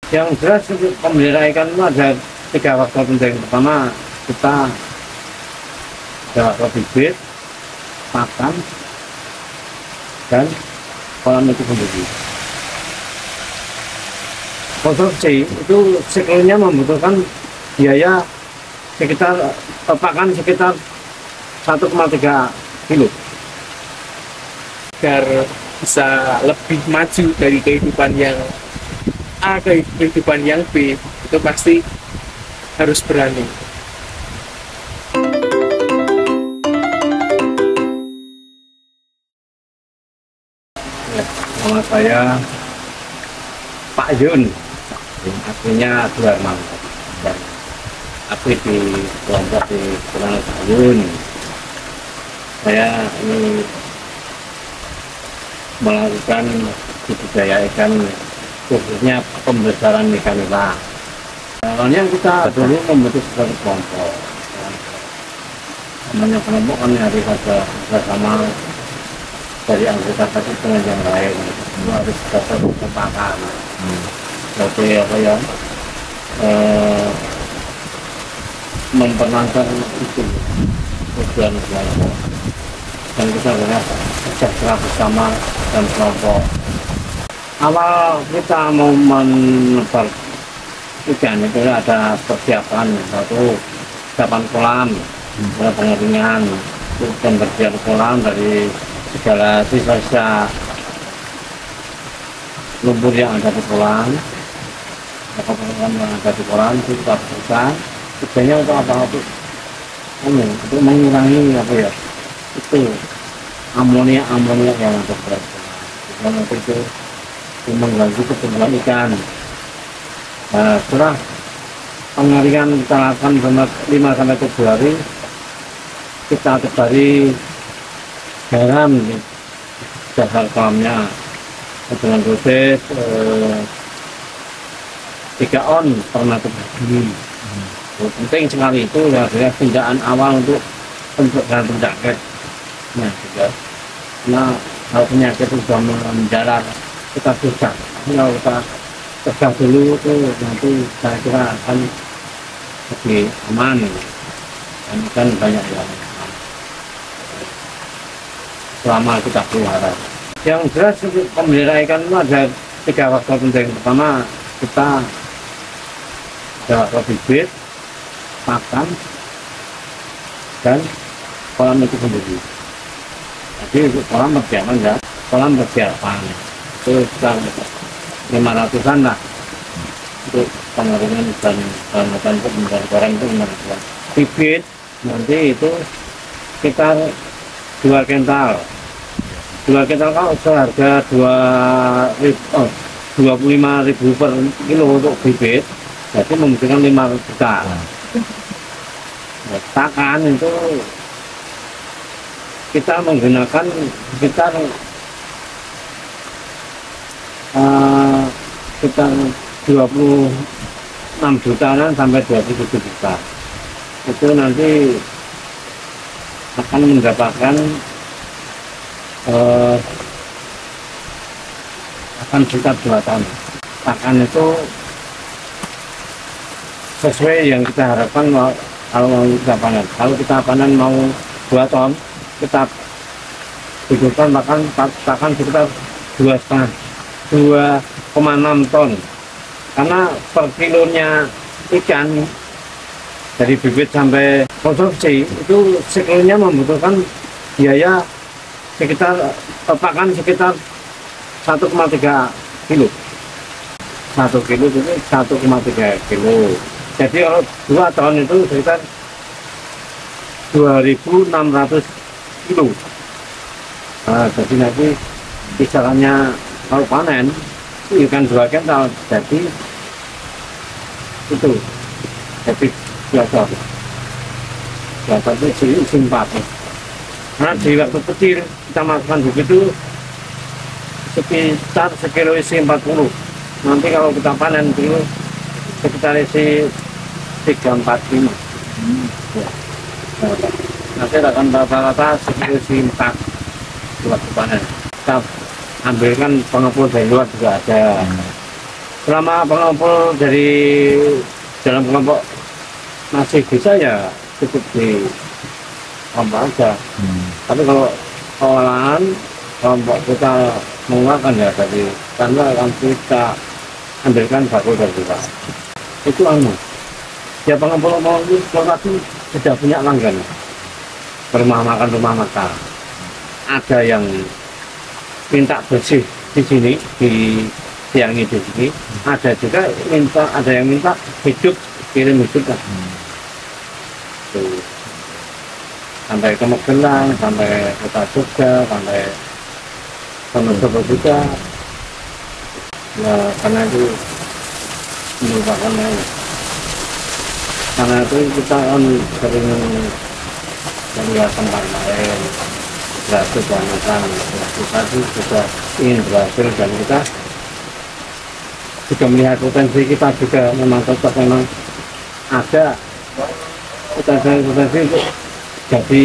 Yang jelas untuk pemelihara ikan itu ada 3 faktor penting. Pertama, kita ada faktor bibit, pakan, dan kolam itu sendiri. Konsumsi itu siklusnya membutuhkan biaya sekitar pakan sekitar 1,3 kilo. Agar bisa lebih maju dari kehidupan yang A ke kehidupan yang B, itu pasti harus berani. Nama saya Pak Yun, artinya Suharman. Dan aku di kelompok di Kelurahan Sayun. Saya ini melakukan budidaya ikan, khususnya pembesaran ikan nila. Awalnya kita dulu membentuk suatu kelompok. Namanya kelompok kan harus ada bersama dari anggota satu dengan yang lain. Itu harus dapat kesepakatan. Jadi apa ya? Memperlancar itu tujuan kelompok. Dan kita banyak kerja bersama dan kelompok. Awal kita mau menebar ikan itu ada persiapan, satu persiapan kolam, ada pengeringan, pembersihan kolam dari segala sisa-sisa lumpur yang ada di kolam, kolam yang ada di kolam itu kita bersihkan. Tujuannya untuk apa? Untuk mengurangi apa ya? Itu amonia yang ada di kolam itu mengganggu pertumbuhan ikan. Nah, setelah pengeringan kita lakukan selama 5-7 hari, kita tebari garam di dasar kolamnya dengan dosis 3 on per meter persegi. Penting sekali itu adalah tindakan awal untuk penyakit. Nah, juga. Nah, kalau penyakit itu sudah menjalar, kita susah. Kalau kita cegah dulu itu nanti saya kira akan lebih aman dan kan banyak yang selama kita pelihara. Yang jelas untuk pemelihara ikan itu ada 3 faktor penting. Pertama, kita ada faktor bibit, pakan, dan kolam itu sendiri. Jadi untuk kolam persiapan ya, kolam persiapan itu sekitar 500-an lah untuk pengeringan dan untuk menjadi goreng itu 500-an. Bibit nanti itu sekitar 2 kental. 2 kental kalau seharga 25.000 per kilo untuk bibit, jadi membutuhkan 5 juta. Pakan itu kita menggunakan sekitar 26 jutaan sampai 27 juta. Itu nanti akan mendapatkan akan sekitar 2 ton. Pakan itu sesuai yang kita harapkan kalau mau kita panen. Kalau kita panen mau 2 ton, kita butuhkan pakan sekitar 2,6 ton. Karena per kilonya ikan dari bibit sampai konsumsi itu siklusnya membutuhkan biaya sekitar pakan sekitar 1,3 kilo. 1 kilo itu 1,3 kilo. Jadi kalau 2 ton itu sekitar 2.600 kilo. Nah, jadi nanti kisarannya kalau panen ikan 2 kental, jadi itu jadi biasa itu isi 4. Karena di waktu kecil kita masukkan begitu sekitar sekilo isi 40. Nanti kalau kita panen kilo sekitar isi 345. Ya. Nanti akan rata-rata sekilo isi 4 waktu panen. Kita ambilkan pengepul dari luar juga ada. selama pengumpul dari dalam kelompok masih bisa ya cukup di kelompok aja. Tapi kalau olahan kelompok kita mengeluarkan ya dari karena akan kita ambilkan baku dari luar. Itu ya pengumpul itu lokasi sudah punya langgan, rumah makan. Ada yang minta bersih di sini, di siangi di sini. Ada juga ada yang minta hidup, kirim hidup lah. Tuh. Sampai ke Magelang, sampai Kota Jogja, sampai Solo juga. Nah, karena itu merupakan karena itu kita kan sering melihat tempat lain berhasil banyak, kita juga ingin berhasil dan kita juga melihat potensi kita juga memang tetap memang ada potensi untuk jadi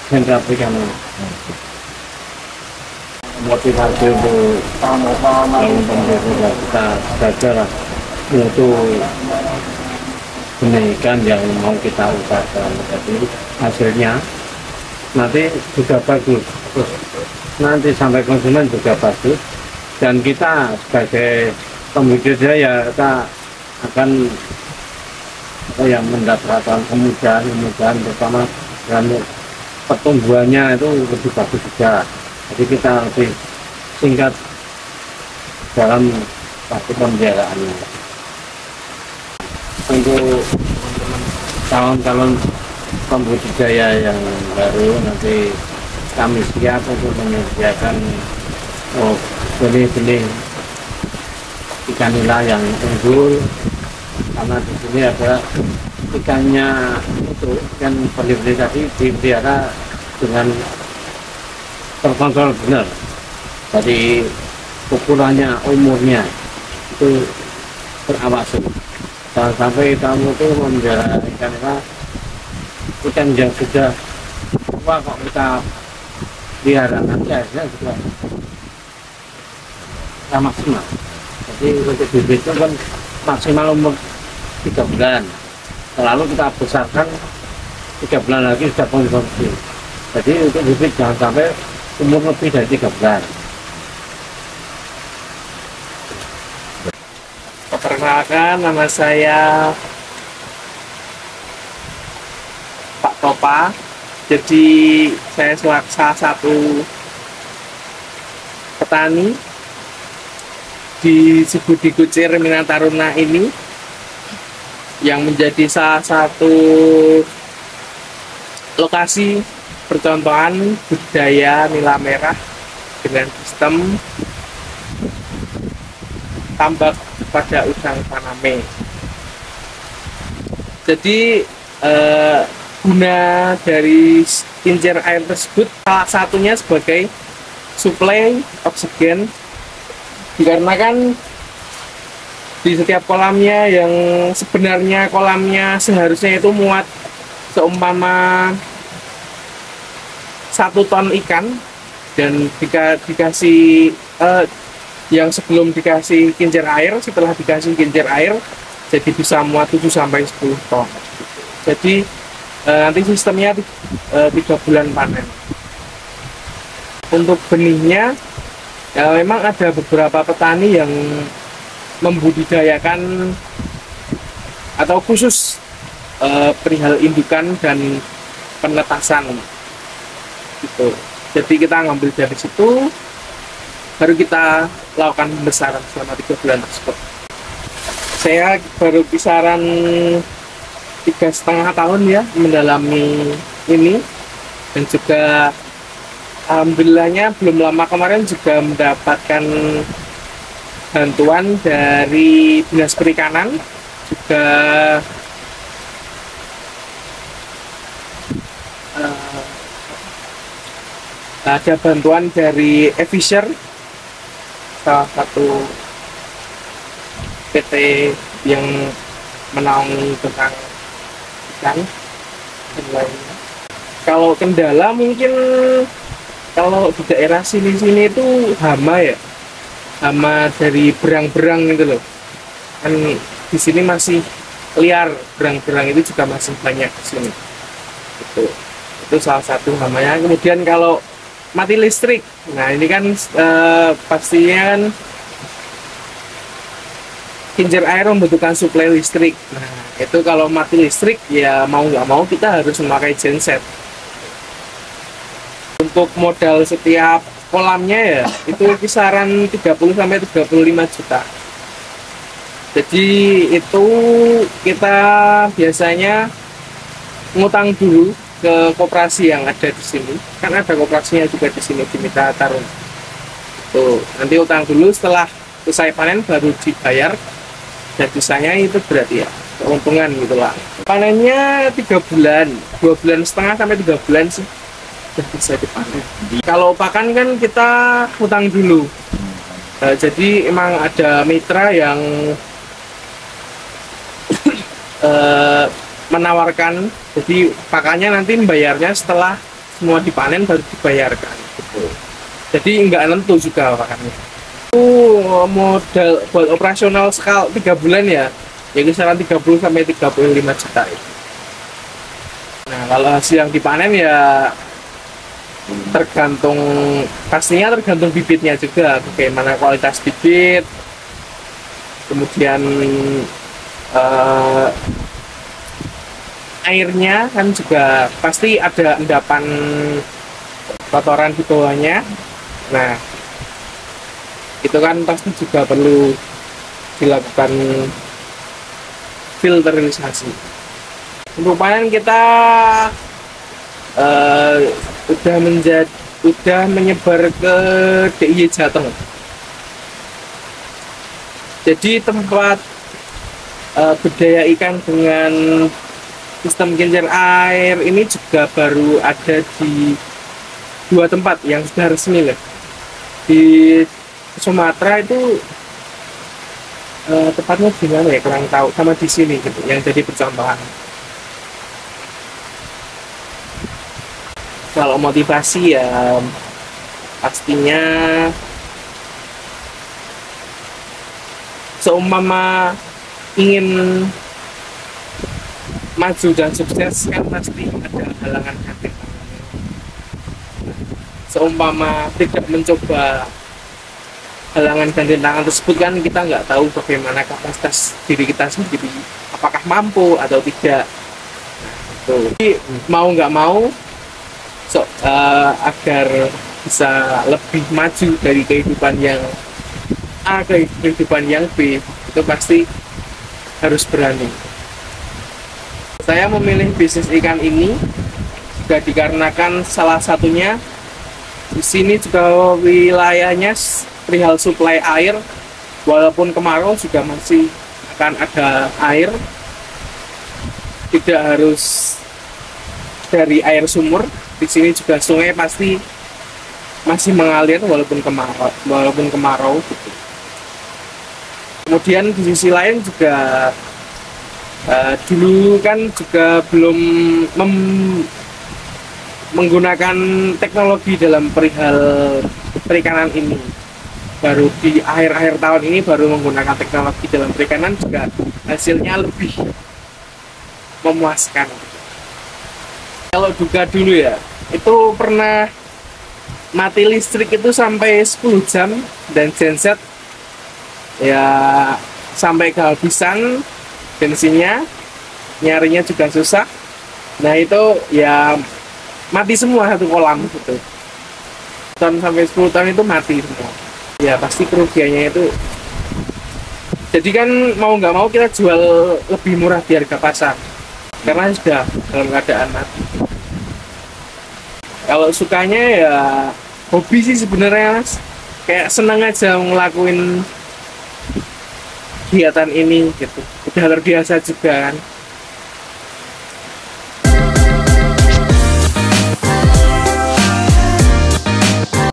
sentra perikanan. Motivasi untuk pemerintah kita belajar untuk pendidikan yang mau kita usahakan, jadi hasilnya nanti juga bagus, terus nanti sampai konsumen juga bagus, dan kita sebagai pembudidaya ya kita akan mendapatkan kemudahan terutama dalam pertumbuhannya itu lebih bagus juga. Jadi kita lebih singkat dalam waktu pemeliharaannya. Untuk calon-calon pembudidaya yang baru nanti kami siap untuk menyediakan benih-benih ikan nila yang unggul, karena di sini ada ikannya itu ikan beli tadi dipelihara dengan terkontrol benar, jadi ukurannya, umurnya itu terawasi. Jangan sampai kita itu memelihara ikan yang sudah tua kok kita pelihara, nanti hasilnya juga tidak maksimal. Jadi untuk bibit itu kan maksimal umur 3 bulan, lalu kita besarkan 3 bulan lagi sudah konsumsi. Jadi untuk bibit jangan sampai umur lebih dari 3 bulan. Perkenalkan, nama saya Pak Topa. Jadi saya salah satu petani di Subudi Kucir Minang Taruna ini, yang menjadi salah satu lokasi percontohan budidaya nila merah dengan sistem tambak pada udang faname. Jadi guna dari kincir air tersebut salah satunya sebagai suplai oksigen, dikarenakan di setiap kolamnya yang sebenarnya kolamnya seharusnya itu muat seumpama 1 ton ikan, dan jika dikasih yang sebelum dikasih kincir air, setelah dikasih kincir air jadi bisa muat 7 sampai 10 ton. Jadi nanti sistemnya 3 bulan panen. Untuk benihnya ya memang ada beberapa petani yang membudidayakan atau khusus perihal indukan dan penetasan gitu. Jadi kita ngambil dari situ, baru kita lakukan pembesaran selama 3 bulan tersebut. Saya baru kisaran 3,5 tahun ya mendalami ini, dan juga alhamdulillahnya belum lama kemarin juga mendapatkan bantuan dari Dinas Perikanan, juga ada bantuan dari Efisher, salah satu PT yang menaungi tentang ikan dan lainnya. Kalau kendala mungkin kalau di daerah sini itu hama ya, hama dari berang-berang gitu loh. Kan di sini masih liar, berang-berang itu juga masih banyak di sini. Itu salah satu hamanya. Kemudian kalau mati listrik, nah ini kan pastinya kan kincir air membutuhkan suplai listrik. Nah itu kalau mati listrik ya mau nggak mau kita harus memakai genset. Untuk modal setiap kolamnya ya itu kisaran 30 sampai 35 juta. Jadi itu kita biasanya ngutang dulu ke koperasi yang ada di sini. Kan ada koperasinya juga di sini di Mitra Tarun. Tuh, nanti utang dulu, setelah selesai panen baru dibayar. Dan sisanya itu berarti ya keuntungan gitulah. Panennya 3 bulan, 2,5 bulan sampai 3 bulan sih sudah bisa dipanen. Kalau pakan kan kita utang dulu. Jadi emang ada mitra yang menawarkan, jadi pakannya nanti membayarnya setelah semua dipanen baru dibayarkan gitu. Jadi nggak nentu juga pakannya. Itu modal buat operasional skala 3 bulan ya kisaran 30 sampai 35 juta itu. Nah kalau hasil yang dipanen ya tergantung, pastinya tergantung bibitnya juga, bagaimana kualitas bibit, kemudian airnya kan juga pasti ada endapan kotoran di bawahnya. Nah itu kan pasti juga perlu dilakukan filterisasi. Untuk panen kita udah menyebar ke DIY Jateng. Jadi tempat budaya ikan dengan sistem kincir air ini juga baru ada di 2 tempat yang sudah resmi lah. Di Sumatera itu tepatnya di mana ya kurang tahu, sama di sini gitu yang jadi percontohan. Kalau motivasi ya pastinya seumpama ingin maju dan sukses kan pasti ada halangan hati. Seumpama tidak mencoba halangan dan rintangan tersebut kan kita nggak tahu bagaimana kapasitas diri kita sendiri, apakah mampu atau tidak. Jadi mau nggak mau agar bisa lebih maju dari kehidupan yang A ke kehidupan yang B, itu pasti harus berani. Saya memilih bisnis ikan ini juga dikarenakan salah satunya di sini juga wilayahnya perihal suplai air, walaupun kemarau juga masih akan ada air, tidak harus dari air sumur. Di sini juga sungai pasti masih mengalir walaupun kemarau gitu. Kemudian di sisi lain juga dulu kan juga belum menggunakan teknologi dalam perihal perikanan ini. Baru di akhir-akhir tahun ini baru menggunakan teknologi dalam perikanan, juga hasilnya lebih memuaskan. Kalau duga dulu ya, itu pernah mati listrik itu sampai 10 jam dan genset ya sampai kehabisan bensinnya, nyarinya juga susah. Nah itu ya mati semua satu kolam gitu. Tahun sampai 10 tahun itu mati semua. Ya pasti kerugiannya itu. Jadi kan mau nggak mau kita jual lebih murah di harga pasar karena sudah dalam keadaan mati. Kalau sukanya ya hobi sih sebenarnya Mas. Kayak seneng aja ngelakuin kegiatan ini gitu. Udah terbiasa juga kan.